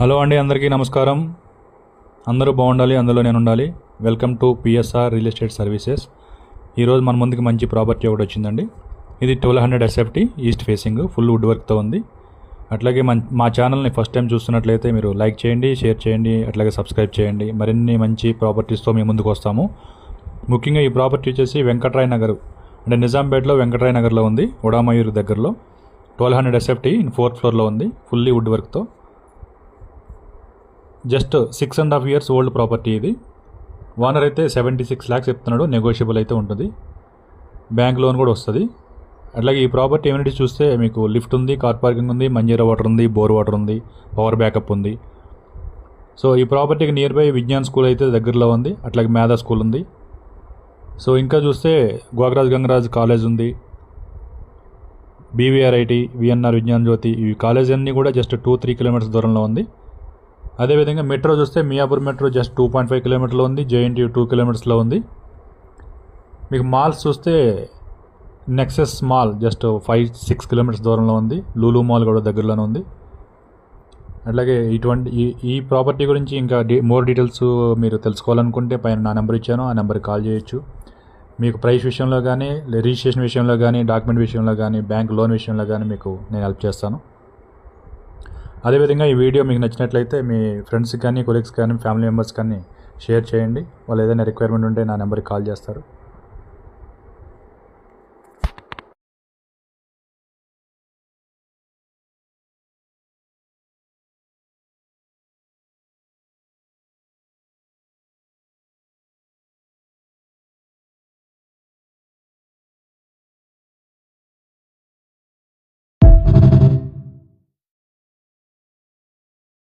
Hello అండి, అందరికీ నమస్కారం. అందరూ బాగుండాలి, అందులో నేను ఉండాలి. Welcome to PSR real estate services. ఈరోజు మన ముందుకి మంచి ప్రాపర్టీ ఒకటి వచ్చిందండి. ఇది 1200 SFT east facing full would వర్క్తో ఉంది. అట్లాగే మా ఛానల్ని ఫస్ట్ టైం చూస్తున్నట్లయితే మీరు లైక్ చేయండి, షేర్ చేయండి, అట్లాగే సబ్స్క్రైబ్ చేయండి. మరిన్ని మంచి ప్రాపర్టీస్తో మేము ముందుకు వస్తాము. ముఖ్యంగా ఈ ప్రాపర్టీ వచ్చేసి వెంకట్రాయ్ నగర్, అంటే నిజాంపేటలో వెంకట్రాయ్ నగర్లో ఉంది, ఉడామయూర్ దగ్గరలో. 1200 ఎస్ఎఫ్టీ 4th ఫ్లోర్లో ఉంది, ఫుల్లీ వుడ్ వర్క్తో. జస్ట్ 6.5 years ఓల్డ్ ప్రాపర్టీ ఇది. ఓనర్ అయితే 76 lakhs చెప్తున్నాడు, నెగోషియబుల్ అయితే ఉంటుంది. బ్యాంక్ లోన్ కూడా వస్తుంది. అట్లాగే ఈ ప్రాపర్టీ ఎమ్యూనిటీస్ చూస్తే మీకు లిఫ్ట్ ఉంది, కార్ పార్కింగ్ ఉంది, మంజీరా వాటర్ ఉంది, బోర్ వాటర్ ఉంది, పవర్ బ్యాకప్ ఉంది. సో ఈ ప్రాపర్టీకి నియర్ బై విజ్ఞాన్ స్కూల్ అయితే దగ్గరలో ఉంది, అట్లాగే మేధా స్కూల్ ఉంది. సో ఇంకా చూస్తే గోగరాజ్ గంగరాజ్ కాలేజ్ ఉంది, బీవీఆర్ఐటి, విఎన్ఆర్ విజ్ఞాన్ జ్యోతి, ఈ కాలేజ్ అన్నీ కూడా జస్ట్ 2-3 kilometers దూరంలో ఉంది. అదేవిధంగా మెట్రో చూస్తే మియాపూర్ మెట్రో జస్ట్ 2.5 kilometers ఉంది, జేఎన్టీయూ 2 kilometers ఉంది. మీకు మాల్స్ చూస్తే నెక్సెస్ మాల్ జస్ట్ 5-6 kilometers దూరంలో ఉంది, లూలు మాల్ కూడా దగ్గరలోనే ఉంది. అట్లాగే ఈ ప్రాపర్టీ గురించి ఇంకా మోర్ డీటెయిల్స్ మీరు తెలుసుకోవాలనుకుంటే పైన నా నెంబర్ ఇచ్చాను, ఆ నెంబర్కి కాల్ చేయొచ్చు. మీకు ప్రైస్ విషయంలో కానీ, రిజిస్ట్రేషన్ విషయంలో కానీ, డాక్యుమెంట్ విషయంలో కానీ, బ్యాంక్ లోన్ విషయంలో కానీ మీకు నేను హెల్ప్ చేస్తాను. అదేవిధంగా ఈ వీడియో మీకు నచ్చినట్లయితే మీ ఫ్రెండ్స్కి కానీ, కొలీగ్స్ కానీ, ఫ్యామిలీ మెంబర్స్ కానీ షేర్ చేయండి. వాళ్ళు ఏదైనా రిక్వైర్మెంట్ ఉంటే నా నెంబర్కి కాల్ చేస్తారు.